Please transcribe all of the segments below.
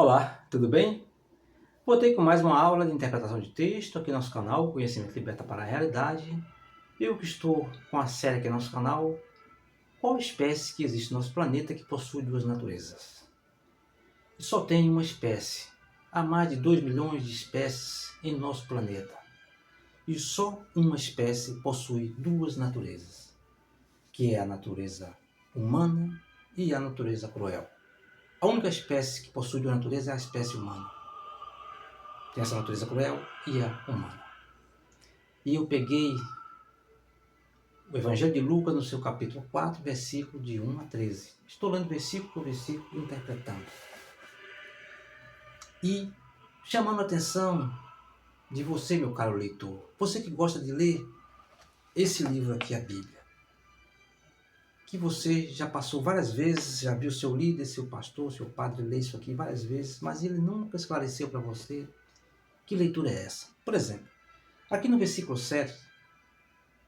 Olá, tudo bem? Voltei com mais uma aula de interpretação de texto aqui no nosso canal, Conhecimento Liberta para a Realidade. Eu que estou com a série aqui no nosso canal, qual espécie que existe no nosso planeta que possui duas naturezas? E só tem uma espécie. Há mais de 2 milhões de espécies em nosso planeta. E só uma espécie possui duas naturezas, que é a natureza humana e a natureza cruel. A única espécie que possui duas naturezas é a espécie humana. Tem essa natureza cruel e a humana. E eu peguei o Evangelho de Lucas no seu capítulo 4, versículo de 1 a 13. Estou lendo versículo por versículo, interpretando. E chamando a atenção de você, meu caro leitor, você que gosta de ler esse livro aqui, a Bíblia, que você já passou várias vezes, já viu seu líder, seu pastor, seu padre ler isso aqui várias vezes, mas ele nunca esclareceu para você que leitura é essa. Por exemplo, aqui no versículo 7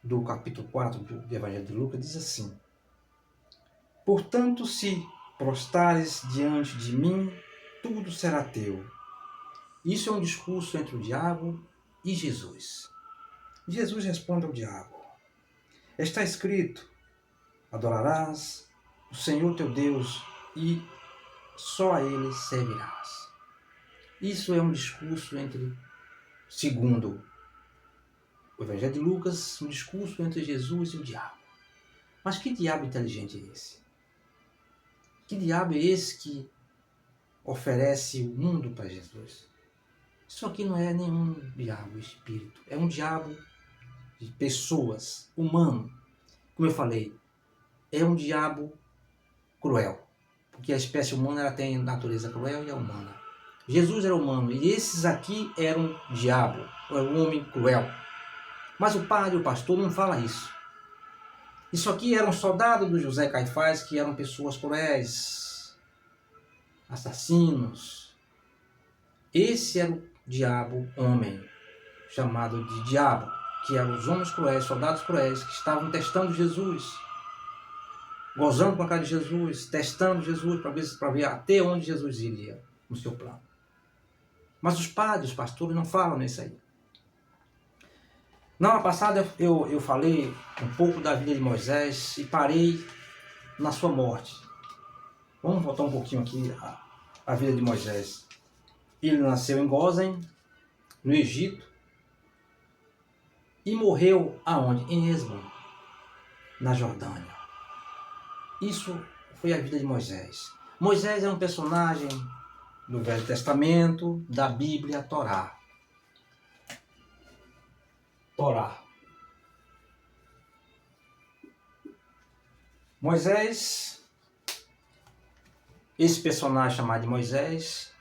do capítulo 4 do Evangelho de Lucas, diz assim: portanto, se prostares diante de mim, tudo será teu. Isso é um discurso entre o diabo e Jesus. Jesus responde ao diabo: está escrito, adorarás o Senhor teu Deus e só a Ele servirás. Isso é um discurso entre, segundo o Evangelho de Lucas, um discurso entre Jesus e o diabo. Mas que diabo inteligente é esse? Que diabo é esse que oferece o mundo para Jesus? Isso aqui não é nenhum diabo espírito, é um diabo de pessoas, humano. Como eu falei, é um diabo cruel, porque a espécie humana ela tem natureza cruel e a humana. Jesus era humano e esses aqui eram diabo, era um homem cruel. Mas o padre, o pastor, não fala isso. Isso aqui era um soldado do José Caifás, que eram pessoas cruéis, assassinos. Esse era o diabo homem, chamado de diabo, que eram os homens cruéis, soldados cruéis, que estavam testando Jesus, gozando com a cara de Jesus, testando Jesus para ver até onde Jesus iria no seu plano. Mas os padres, os pastores não falam nisso aí. Na aula passada eu falei um pouco da vida de Moisés e parei na sua morte. Vamos voltar um pouquinho aqui a vida de Moisés. Ele nasceu em Gósen, no Egito, e morreu aonde? Em Esbom, na Jordânia. Isso foi a vida de Moisés. Moisés é um personagem do Velho Testamento, da Bíblia, Torá. Moisés, esse personagem chamado de Moisés,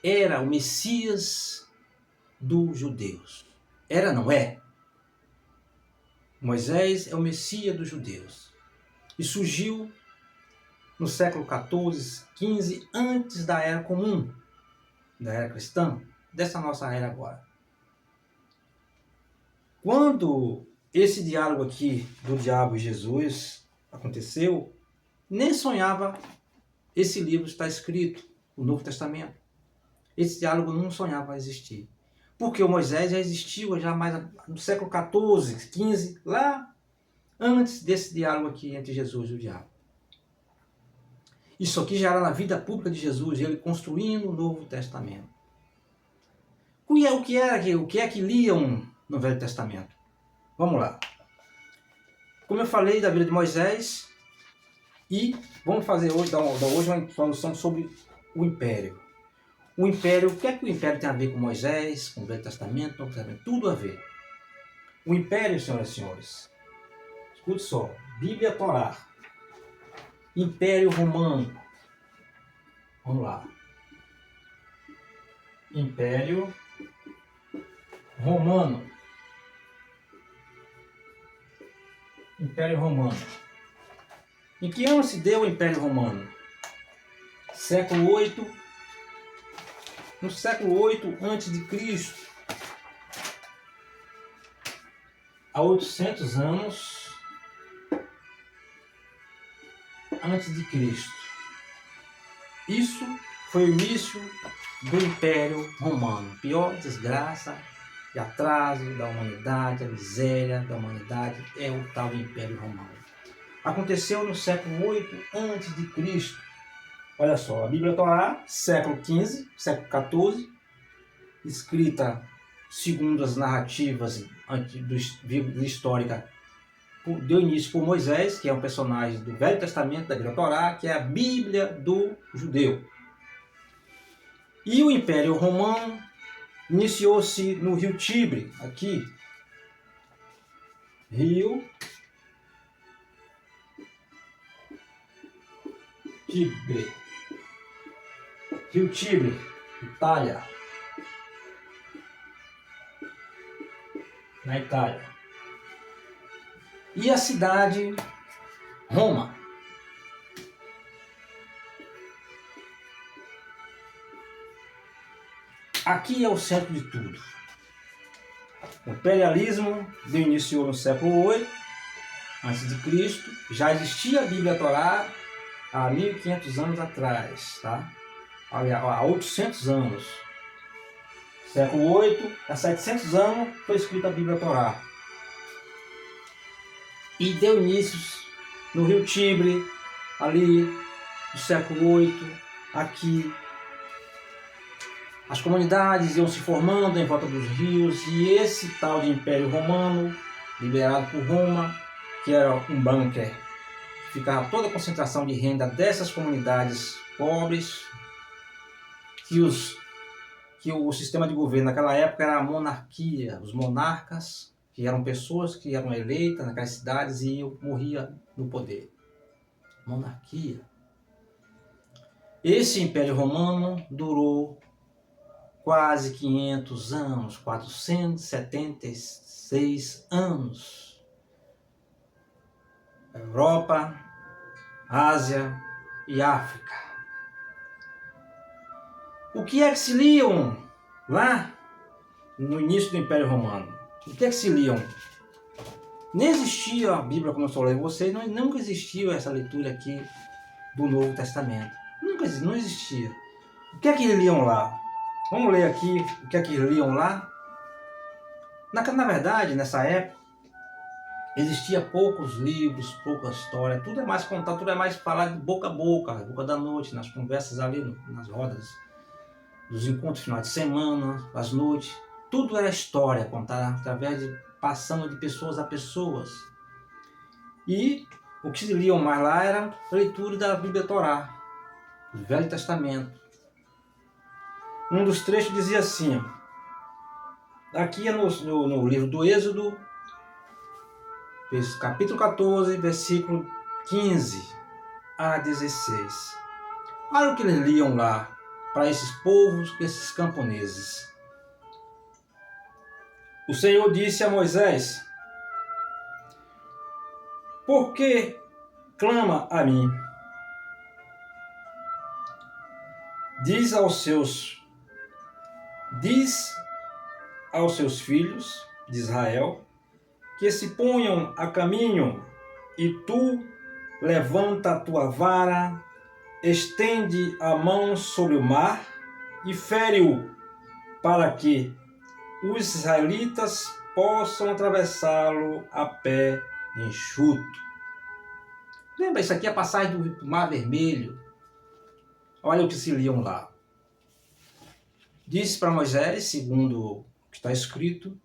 era o Messias dos judeus. Era, não é? Moisés é o Messias dos judeus. E surgiu no século 14, 15, antes da Era Comum, da Era Cristã, dessa nossa era agora. Quando esse diálogo aqui do diabo e Jesus aconteceu, nem sonhava esse livro estar escrito, o Novo Testamento. Esse diálogo não sonhava existir. Porque o Moisés já existiu já mais no século 14, 15, lá antes desse diálogo aqui entre Jesus e o diabo. Isso aqui já era na vida pública de Jesus, ele construindo o Novo Testamento. O que é que liam no Velho Testamento? Vamos lá. Como eu falei da vida de Moisés, e vamos fazer hoje, dar hoje uma introdução sobre o Império. O Império, o que é que o Império tem a ver com Moisés, com o Velho Testamento, Novo Testamento? Tudo a ver. O Império, senhoras e senhores, escute só, Bíblia Torá, Império Romano. Vamos lá. Império Romano. Império Romano. Em que ano se deu o Império Romano? Século 8. No século 8 a.C., há 800 anos antes de Cristo. Isso foi o início do Império Romano. Pior desgraça e atraso da humanidade, a miséria da humanidade é o tal do Império Romano. Aconteceu no século 8 a.C. Olha só, a Bíblia Torá, século XV, século XIV, escrita segundo as narrativas históricas, deu início por Moisés, que é um personagem do Velho Testamento da Bíblia Torá, que é a Bíblia do judeu. E o Império Romano iniciou-se no Rio Tibre, aqui. Rio Tibre. Rio Tibre, Itália. Na Itália. E a cidade Roma. Aqui é o centro de tudo. O imperialismo deu início no século 8 a.C. Já existia a Bíblia Torá há 1500 anos atrás, tá? Há 800 anos. Século 8 a 700 anos foi escrita a Bíblia Torá. E deu início no Rio Tibre, ali no século 8, aqui. As comunidades iam se formando em volta dos rios e esse tal de Império Romano, liderado por Roma, que era um bunker, ficava toda a concentração de renda dessas comunidades pobres, que o sistema de governo naquela época era a monarquia, os monarcas, que eram pessoas que eram eleitas naquelas cidades e morriam no poder. Monarquia. Esse Império Romano durou quase 500 anos, 476 anos. Europa, Ásia e África. O que é que se liam lá no início do Império Romano? O que é que se liam? Nem existia a Bíblia, como eu estou lendo vocês, nunca existiu essa leitura aqui do Novo Testamento. Não existia. O que é que eles liam lá? Vamos ler aqui o que é que eles liam lá. Na verdade, nessa época, existia poucos livros, pouca história, tudo é mais contado, tudo é mais falado de boca a boca da noite, nas conversas ali, nas rodas, dos encontros final de semana, às noites. Tudo era história contada através de passando de pessoas a pessoas. E o que se liam mais lá era a leitura da Bíblia Torá, do Velho Testamento. Um dos trechos dizia assim, aqui é no livro do Êxodo, capítulo 14, versículo 15 a 16. Olha o que eles liam lá para esses povos, esses camponeses. O Senhor disse a Moisés: por que clama a mim? Diz aos seus filhos de Israel que se ponham a caminho, e tu levanta a tua vara, estende a mão sobre o mar e fere-o, para que os israelitas possam atravessá-lo a pé enxuto. Lembra, isso aqui é a passagem do Mar Vermelho. Olha o que se liam lá. Disse para Moisés, segundo o que está escrito,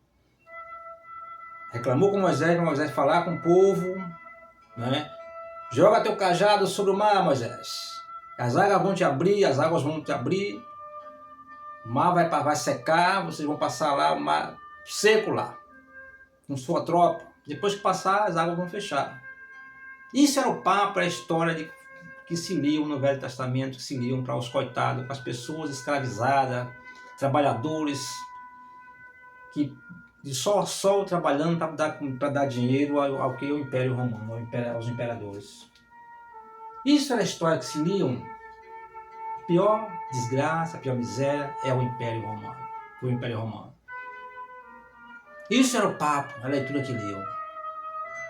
reclamou com Moisés, para Moisés falar com o povo, né? Joga teu cajado sobre o mar, Moisés. As águas vão te abrir, o mar vai secar, vocês vão passar lá, o mar seco lá, com sua tropa. Depois que passar, as águas vão fechar. Isso era o papo, a história que se liam no Velho Testamento, que se liam para os coitados, para as pessoas escravizadas, trabalhadores, que de sol a sol trabalhando para dar dinheiro ao que é o Império Romano, aos imperadores. Isso era a história que se liam. A pior desgraça, a pior miséria é o Império Romano. Foi o Império Romano. Isso era o papo, a leitura que liam.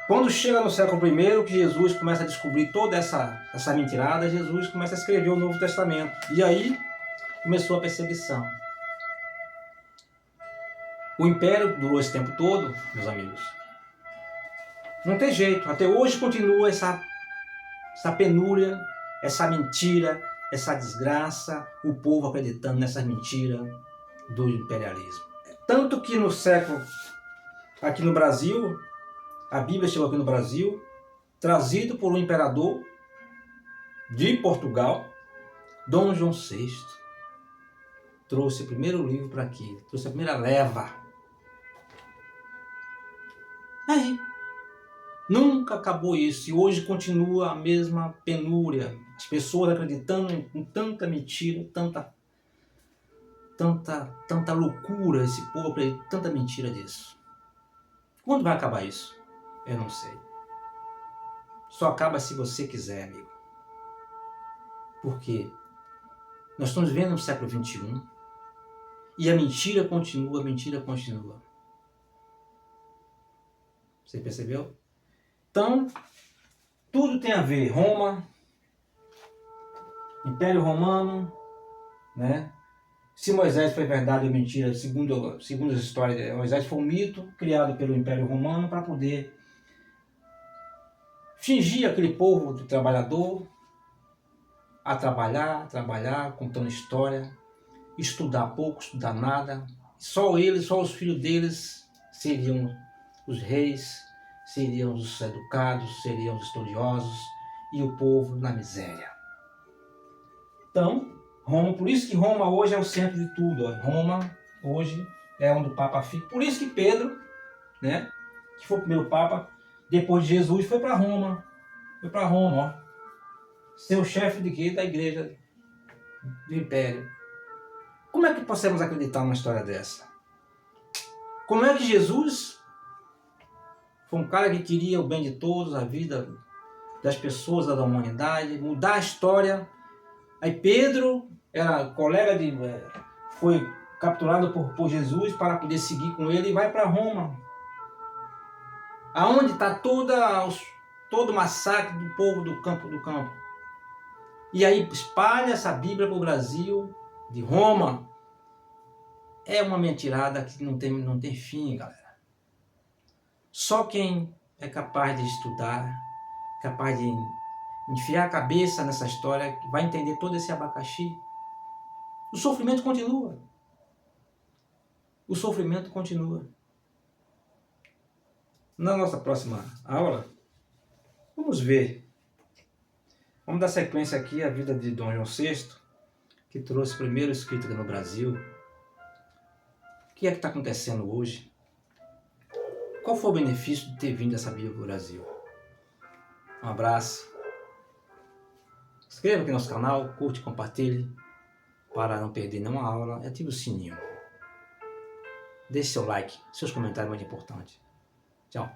Quando chega no século I, que Jesus começa a descobrir toda essa mentirada, Jesus começa a escrever o Novo Testamento. E aí começou a perseguição. O império durou esse tempo todo, meus amigos. Não tem jeito, até hoje continua essa penúria, essa mentira, essa desgraça, o povo acreditando nessa mentira do imperialismo. Tanto que no século, aqui no Brasil, a Bíblia chegou aqui no Brasil, trazido por um imperador de Portugal, Dom João VI. Trouxe o primeiro livro para aqui, trouxe a primeira leva. Aí, nunca acabou isso e hoje continua a mesma penúria. As pessoas acreditando em tanta mentira, tanta loucura, esse povo acredita, tanta mentira disso. Quando vai acabar isso? Eu não sei. Só acaba se você quiser, amigo. Porque nós estamos vivendo no século XXI e a mentira continua, a mentira continua. Você percebeu? Então, tudo tem a ver. Roma, Império Romano, né? Se Moisés foi verdade ou mentira, segundo as histórias, Moisés foi um mito criado pelo Império Romano para poder fingir aquele povo de trabalhador a trabalhar, contando história, estudar pouco, estudar nada. Só eles, só os filhos deles seriam os reis, seriam os educados, seriam os estudiosos e o povo na miséria. Então, Roma, por isso que Roma hoje é o centro de tudo. Ó. Roma hoje é onde o Papa fica. Por isso que Pedro, né, que foi o primeiro Papa, depois de Jesus, foi para Roma. Foi para Roma, ó. Ser o chefe de quê? Da igreja, do império. Como é que podemos acreditar numa história dessa? Como é que Jesus foi um cara que queria o bem de todos, a vida das pessoas, da humanidade, mudar a história. Aí Pedro era colega foi capturado por Jesus para poder seguir com ele e vai para Roma. Aonde está todo o massacre do povo do campo. E aí espalha essa Bíblia para o Brasil, de Roma. É uma mentirada que não tem fim, galera. Só quem é capaz de estudar, capaz de enfiar a cabeça nessa história, vai entender todo esse abacaxi. O sofrimento continua. O sofrimento continua. Na nossa próxima aula, vamos ver. Vamos dar sequência aqui à vida de Dom João VI, que trouxe o primeiro escrito aqui no Brasil. O que é que está acontecendo hoje? Qual foi o benefício de ter vindo essa Bíblia para o Brasil? Um abraço. Inscreva aqui no nosso canal, curte, compartilhe, para não perder nenhuma aula e ative o sininho. Deixe seu like, seus comentários muito importantes. Tchau.